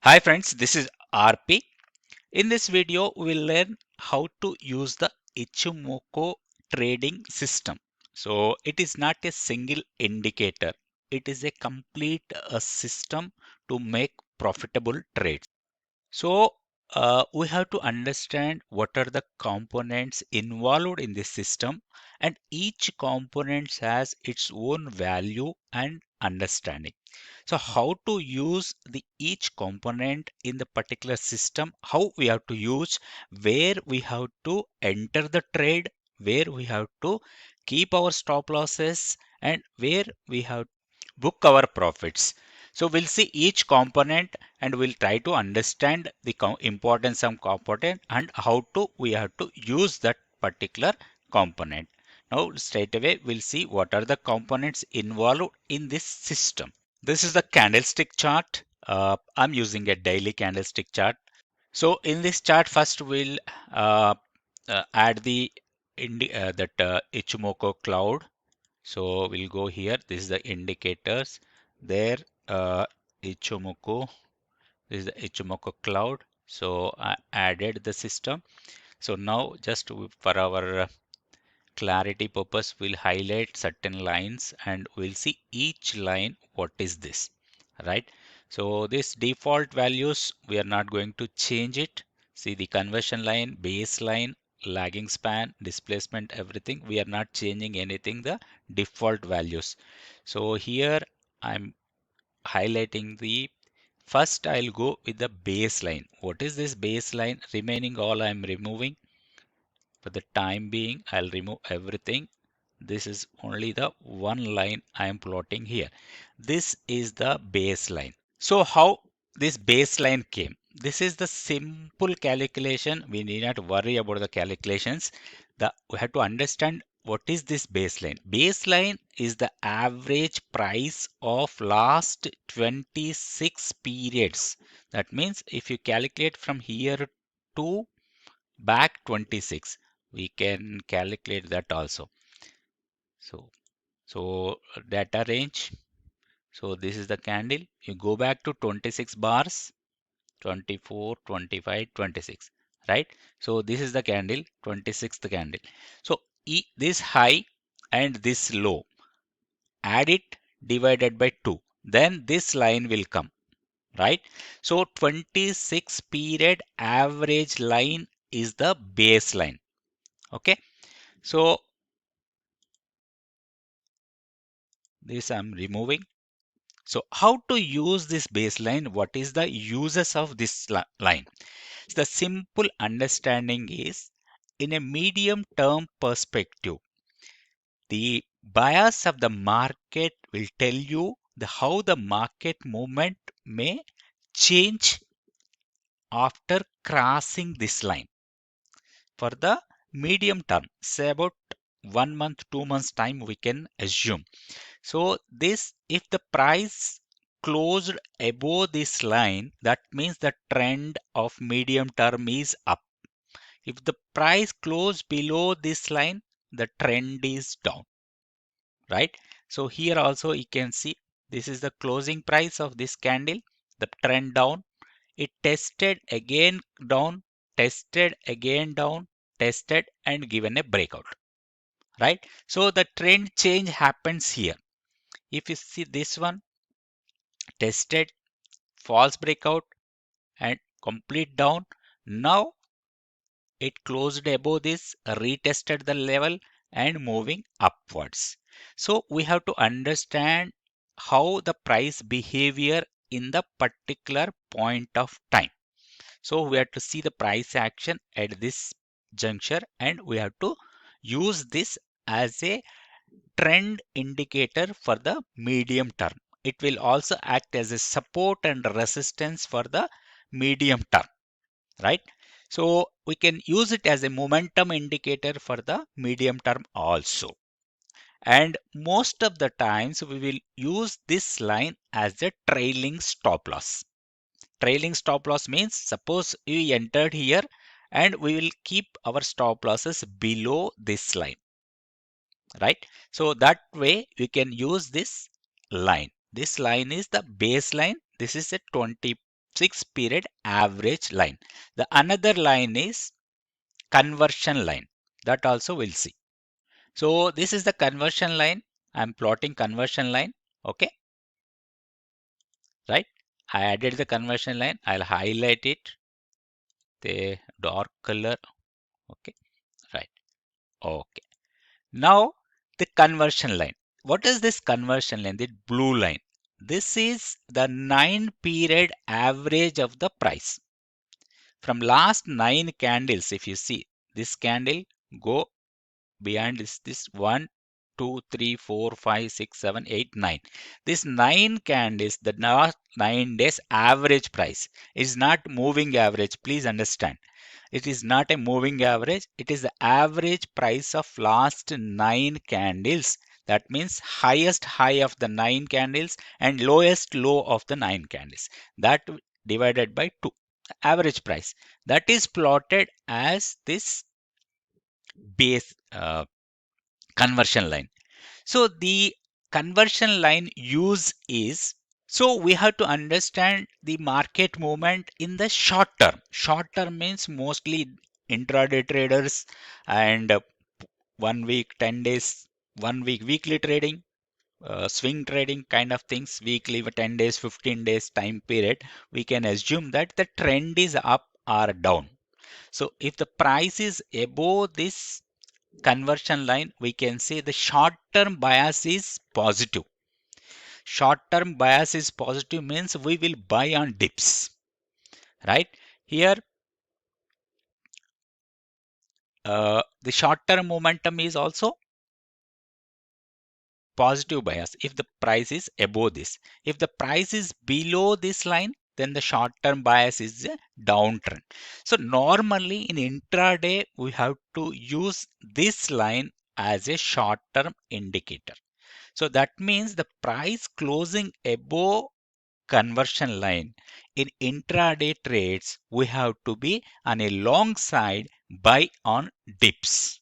Hi friends, this is RP. In this video, we will learn how to use the Ichimoku trading system. So it is not a single indicator. It is a complete system to make profitable trades. So we have to understand what are the components involved in this system, and each component has its own value and understanding. So how to use the each component in the particular system, how we have to use, where we have to enter the trade, where we have to keep our stop losses, and where we have book our profits. So we'll see each component and we'll try to understand the importance of component and how to we have to use that particular component. Now straight away we'll see what are the components involved in this system. This is the candlestick chart. I'm using a daily candlestick chart. So in this chart, first we'll add the Ichimoku Cloud. So we'll go here. This is the indicators. There, Ichimoku. This is the Ichimoku Cloud. So I added the system. So now just for our clarity purpose, we'll highlight certain lines and we'll see each line what is this, right? So this default values, we are not going to change it. See the conversion line, baseline, lagging span, displacement, everything. We are not changing anything, the default values. So here I'm highlighting the first, I'll go with the baseline. What is this baseline? Remaining all I'm removing. For the time being, I'll remove everything. This is only the one line I am plotting here. This is the baseline. So how this baseline came? This is the simple calculation. We need not worry about the calculations. We have to understand what is this baseline. Baseline is the average price of last 26 periods. That means if you calculate from here to back 26, we can calculate that also. So data range. So this is the candle. You go back to 26 bars, 24, 25, 26, right? So this is the candle, 26th candle. So this high and this low, add it divided by 2. Then this line will come, right? So 26 period average line is the baseline. Okay. So this I'm removing. So how to use this baseline? What is the uses of this line? The simple understanding is in a medium term perspective, the bias of the market will tell you how the market movement may change after crossing this line. For the medium term, say about 1 month, 2 months time, we can assume. So this, if the price closed above this line, that means the trend of medium term is up. If the price closed below this line, the trend is down, right? So here also you can see this is the closing price of this candle, the trend down. It tested again down, tested again down, tested and given a breakout, right? So the trend change happens here. If you see this one, tested, false breakout and complete down. Now it closed above this, retested the level and moving upwards. So we have to understand how the price behavior in the particular point of time. So we have to see the price action at this juncture and we have to use this as a trend indicator for the medium term. It will also act as a support and resistance for the medium term, right? So we can use it as a momentum indicator for the medium term also. And most of the times we will use this line as a trailing stop loss. Trailing stop loss means suppose we entered here and we will keep our stop losses below this line, right? So that way we can use this line. This line is the baseline. This is a 25 6 period average line. The another line is conversion line. That also we'll see. So this is the conversion line. I'm plotting conversion line. Okay, right? I added the conversion line. I'll highlight it. The dark color. Okay, right. Okay. Now the conversion line. What is this conversion line? The blue line. This is the 9 period average of the price. From last 9 candles, if you see this candle go beyond this 1, 2, 3, 4, 5, 6, 7, 8, 9. This 9 candles, the last 9 days average price is not moving average. Please understand. It is not a moving average. It is the average price of last 9 candles. That means highest high of the 9 candles and lowest low of the 9 candles. That divided by 2. Average price. That is plotted as this base conversion line. So the conversion line use is, so we have to understand the market movement in the short term. Short term means mostly intraday traders and 1 week, 10 days, 1 week, weekly trading, swing trading kind of things, weekly, 10 days, 15 days time period. We can assume that the trend is up or down. So if the price is above this conversion line, we can say the short term bias is positive. Short term bias is positive means we will buy on dips, right? Here, the short term momentum is also positive bias if the price is above this. If the price is below this line, then the short term bias is a downtrend. So normally in intraday, we have to use this line as a short term indicator. So that means the price closing above conversion line in intraday trades, we have to be on a long side buy on dips,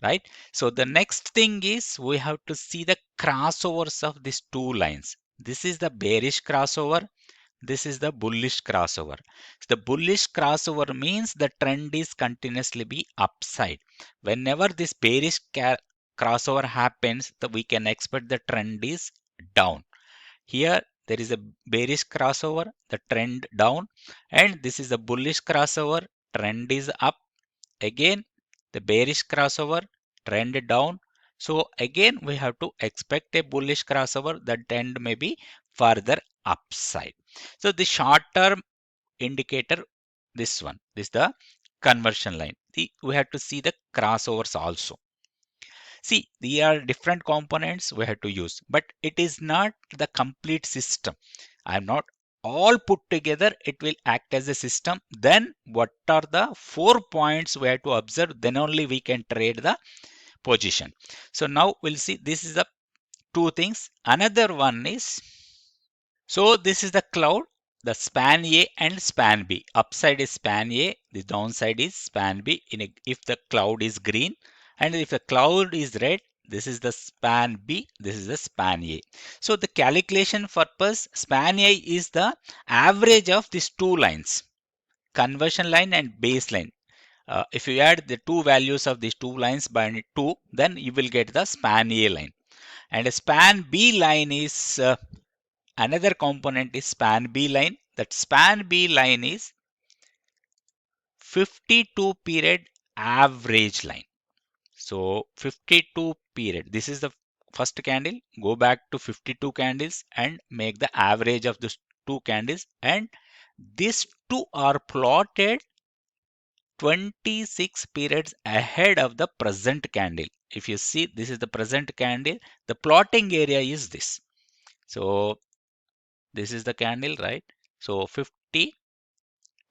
right? So the next thing is we have to see the crossovers of these two lines. This is the bearish crossover. This is the bullish crossover. So the bullish crossover means the trend is continuously be upside. Whenever this bearish crossover happens, we can expect the trend is down. Here there is a bearish crossover, the trend down, and this is a bullish crossover, trend is up. Again, the bearish crossover, trend down. So again, we have to expect a bullish crossover. The trend may be further upside. So the short term indicator, this one, this is the conversion line. We have to see the crossovers also. See, they are different components we have to use, but it is not the complete system. I'm not all put together, it will act as a system. Then what are the 4 points we have to observe? Then only we can trade the position. So now we'll see this is the two things. Another one is, so this is the cloud, the span A and span B. Upside is span A, the downside is span B. If the cloud is green and if the cloud is red, this is the span B, this is the span A. So the calculation purpose, span A is the average of these two lines, conversion line and baseline. If you add the two values of these two lines by 2, then you will get the span A line. And a span B line is another component is span B line. That span B line is 52 period average line. So 52 period. This is the first candle. Go back to 52 candles and make the average of these two candles. And these two are plotted 26 periods ahead of the present candle. If you see, this is the present candle. The plotting area is this. So this is the candle, right? So 50,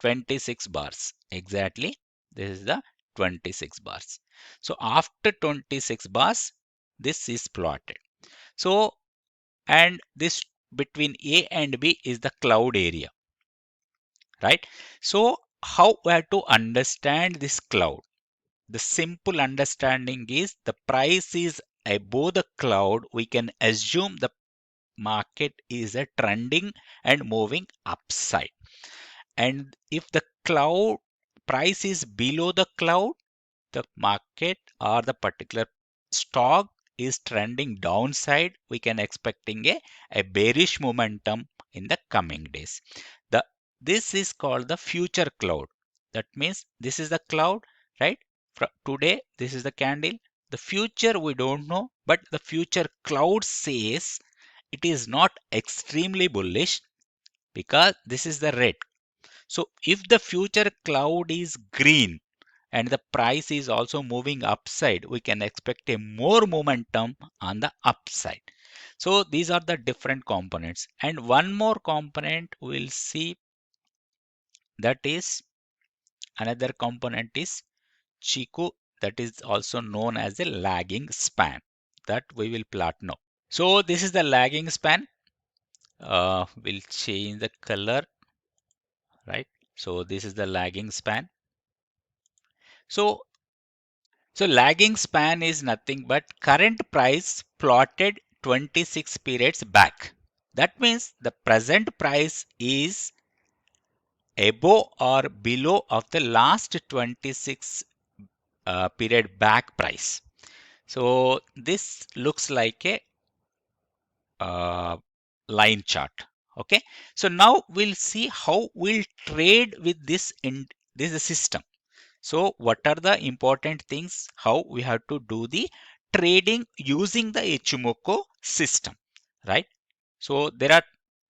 26 bars. Exactly. This is the 26 bars. So after 26 bars, this is plotted. So, and this between A and B is the cloud area, right? So how we have to understand this cloud? The simple understanding is the price is above the cloud. We can assume the market is a trending and moving upside. And if the cloud price is below the cloud, the market or the particular stock is trending downside, we can expecting a bearish momentum in the coming days. The this is called the future cloud. That means this is the cloud, right? Today, this is the candle. The future we don't know, but the future cloud says it is not extremely bullish because this is the red. So if the future cloud is green, and the price is also moving upside, we can expect a more momentum on the upside. So these are the different components. And one more component we'll see, that is another component is Chiku, that is also known as a lagging span, that we will plot now. So this is the lagging span. We'll change the color, right? So this is the lagging span. So lagging span is nothing but current price plotted 26 periods back. That means the present price is above or below of the last 26 period back price. So this looks like a uh, line chart. Okay. So now we'll see how we'll trade with this in this system. So what are the important things? How we have to do the trading using the Ichimoku system, right? So there are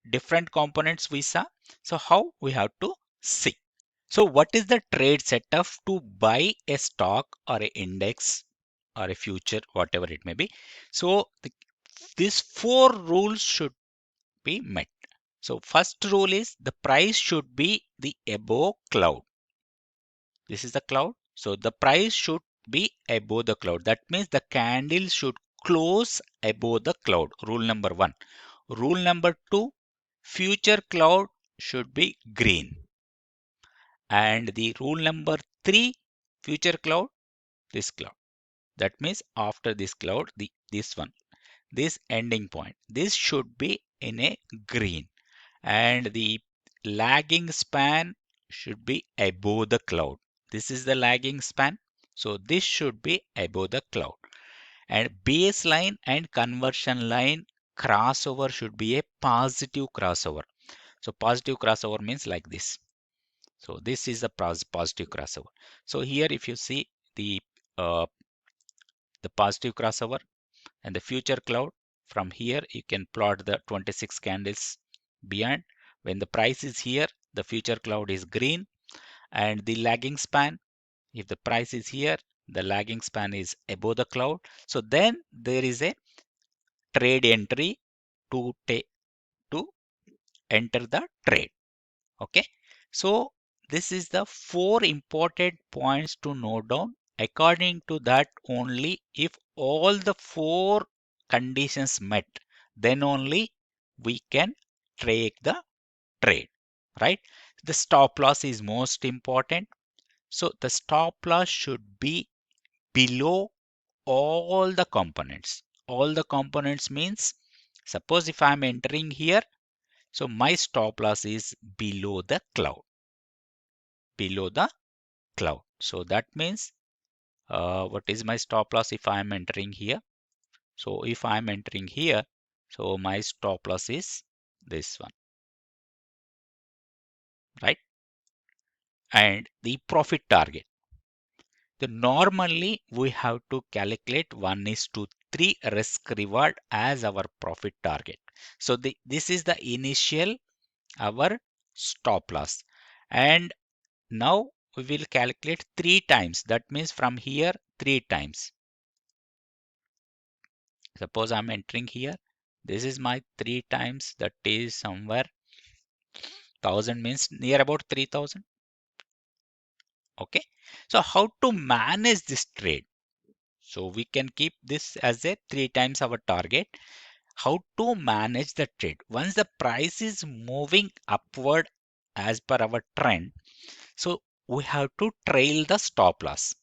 different components we saw. So how we have to see? So what is the trade setup to buy a stock or a index or a future, whatever it may be? So these four rules should be met. So first rule is the price should be the above cloud. This is the cloud. So the price should be above the cloud. That means the candle should close above the cloud. Rule number one. Rule number two, future cloud should be green. And the rule number three, future cloud, this cloud. That means after this cloud, this one, this ending point, this should be in a green. And the lagging span should be above the cloud. This is the lagging span. So this should be above the cloud. And baseline and conversion line crossover should be a positive crossover. So positive crossover means like this. So this is the positive crossover. So here if you see uh, the positive crossover and the future cloud, from here you can plot the 26 candles beyond. When the price is here, the future cloud is green, and the lagging span, if the price is here, the lagging span is above the cloud. So then there is a trade entry to take to enter the trade. Okay. So this is the four important points to note down. According to that, only if all the four conditions met, then only we can take the trade, right? The stop loss is most important. So the stop loss should be below all the components. All the components means, suppose if I'm entering here, so my stop loss is below the cloud, below the cloud. So that means what is my stop loss if I am entering here? So if I am entering here, so my stop loss is this one, right? And the profit target. The normally we have to calculate 1 is to 3 risk reward as our profit target. So this is the initial our stop loss. And now we will calculate 3 times. That means from here 3 times. Suppose I'm entering here. This is my 3 times, that is somewhere 1000 means near about 3000. Okay. So how to manage this trade? So we can keep this as a 3 times our target. How to manage the trade? Once the price is moving upward as per our trend, so we have to trail the stop loss,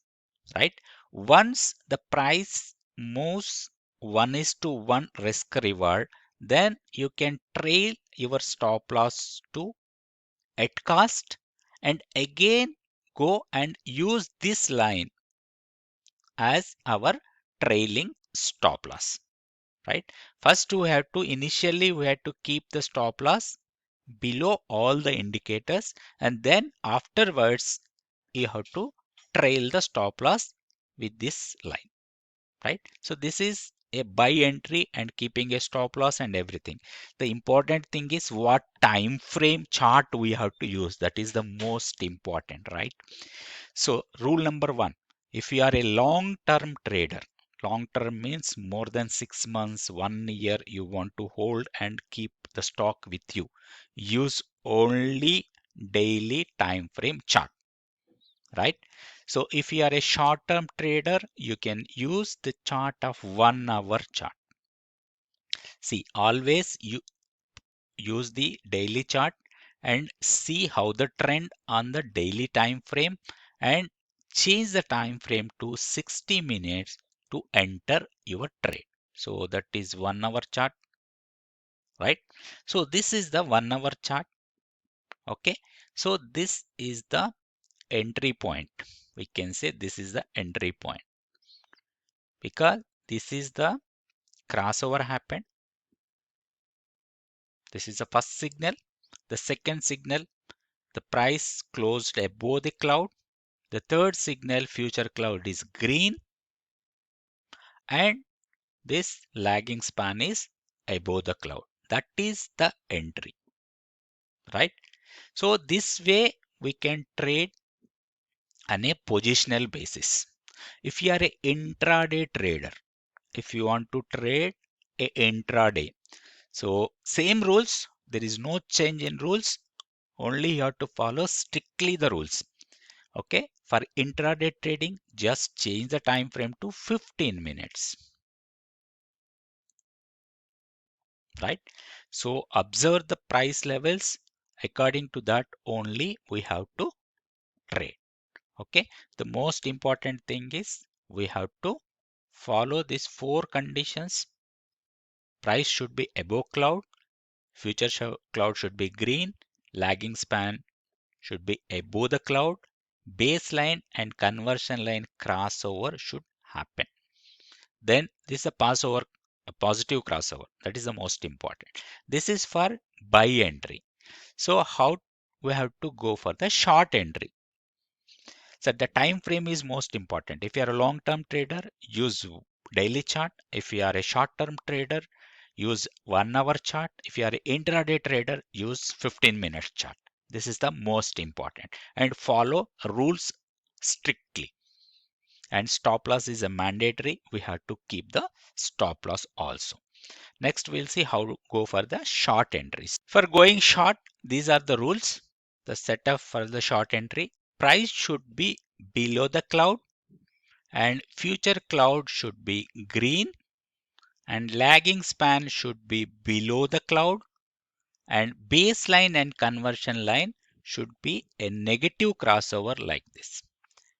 right? Once the price moves 1 is to 1 risk reward, then you can trail your stop loss to at cost, and again go and use this line as our trailing stop loss, right? First we had to keep the stop loss below all the indicators, and then afterwards you have to trail the stop loss with this line, right? So this is a buy entry and keeping a stop loss and everything. The important thing is what time frame chart we have to use. That is the most important, right? So rule number one, if you are a long term trader, long term means more than 6 months, 1 year, you want to hold and keep the stock with you. Use only daily time frame chart, right? So if you are a short term trader, you can use the chart of 1 hour chart. See, always you use the daily chart and see how the trend on the daily time frame, and change the time frame to 60 minutes to enter your trade. So that is 1 hour chart, right? So this is the 1 hour chart. Okay. So this is the entry point. We can say this is the entry point because this is the crossover happened. This is the first signal. The second signal, the price closed above the cloud. The third signal, future cloud is green, and this lagging span is above the cloud. That is the entry, right? So this way we can trade on a positional basis. If you are a intraday trader, if you want to trade a intraday, so same rules, there is no change in rules, only you have to follow strictly the rules. Okay, for intraday trading, just change the time frame to 15 minutes, right? So observe the price levels. According to that only we have to trade. Okay, the most important thing is we have to follow these four conditions. Price should be above cloud, cloud should be green, lagging span should be above the cloud, baseline and conversion line crossover should happen. Then this is a positive crossover. That is the most important. This is for buy entry. So how we have to go for the short entry? So the time frame is most important. If you are a long term trader, use daily chart. If you are a short term trader, use 1 hour chart. If you are an intraday trader, use 15 minutes chart. This is the most important, and follow rules strictly. And stop loss is a mandatory. We have to keep the stop loss also. Next, we'll see how to go for the short entries. For going short, these are the rules. The setup for the short entry: price should be below the cloud, and future cloud should be green, and lagging span should be below the cloud, and baseline and conversion line should be a negative crossover like this.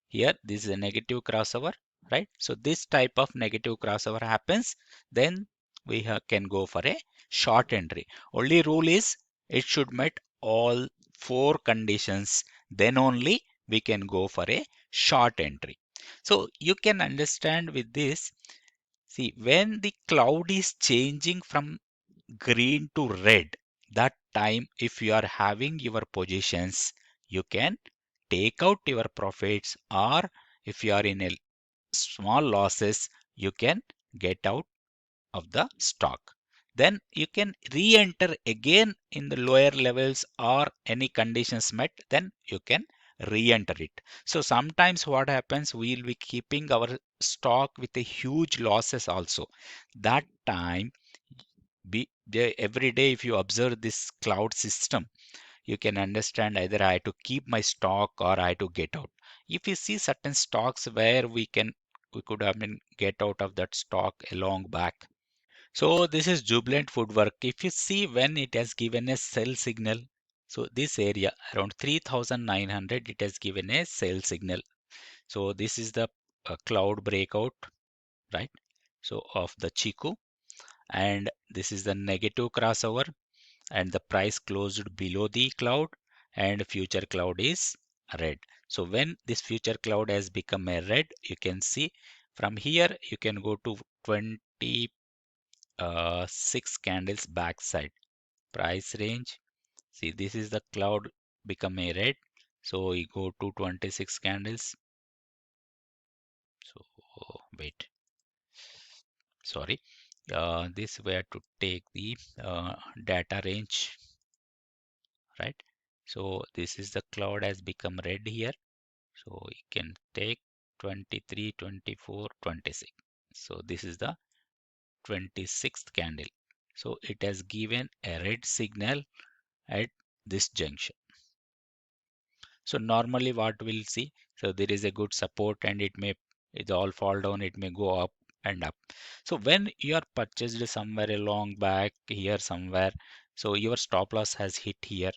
Here, this is a negative crossover, right? So this type of negative crossover happens, then we can go for a short entry. Only rule is it should meet all four conditions, then only we can go for a short entry. So you can understand with this, see, when the cloud is changing from green to red, that time if you are having your positions, you can take out your profits, or if you are in a small losses, you can get out of the stock. Then you can re-enter again in the lower levels, or any conditions met, then you can re-enter it. So sometimes what happens, we will be keeping our stock with a huge losses also. That time, every day if you observe this cloud system, you can understand either I have to keep my stock or I have to get out. If you see certain stocks where we could have been get out of that stock a long back. So this is Jubilant Foodwork. If you see when it has given a sell signal, so this area around 3900, it has given a sell signal. So this is the cloud breakout, right? So of the Chiku, and this is the negative crossover, and the price closed below the cloud, and future cloud is red. So when this future cloud has become a red, you can see from here you can go to 26 candles backside price range. See, this is the cloud become a red. So we go to 26 candles. So wait, sorry. This we have to take the data range, right? So this is the cloud has become red here. So we can take 23, 24, 26. So this is the 26th candle. So it has given a red signal at this junction. So normally what we'll see, so there is a good support and it all fall down, it may go up and up. So when you are purchased somewhere along back here somewhere, so your stop loss has hit here.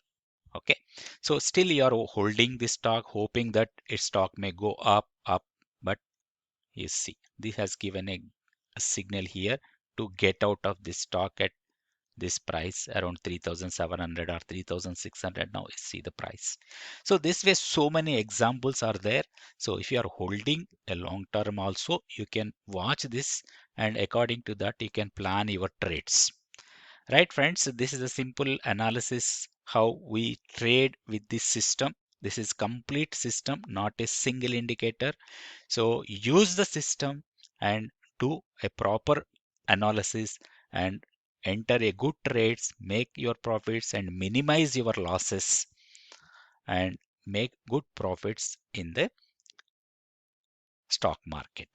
Okay, so still you are holding this stock hoping that its stock may go up, but you see this has given a signal here to get out of this stock at this price around 3700 or 3600. Now you see the price. So this way so many examples are there. So if you are holding a long term also, you can watch this, and according to that you can plan your trades. Right, friends? This is a simple analysis how we trade with this system. This is complete system, not a single indicator. So use the system and do a proper analysis and enter a good trades, make your profits and minimize your losses and make good profits in the stock market.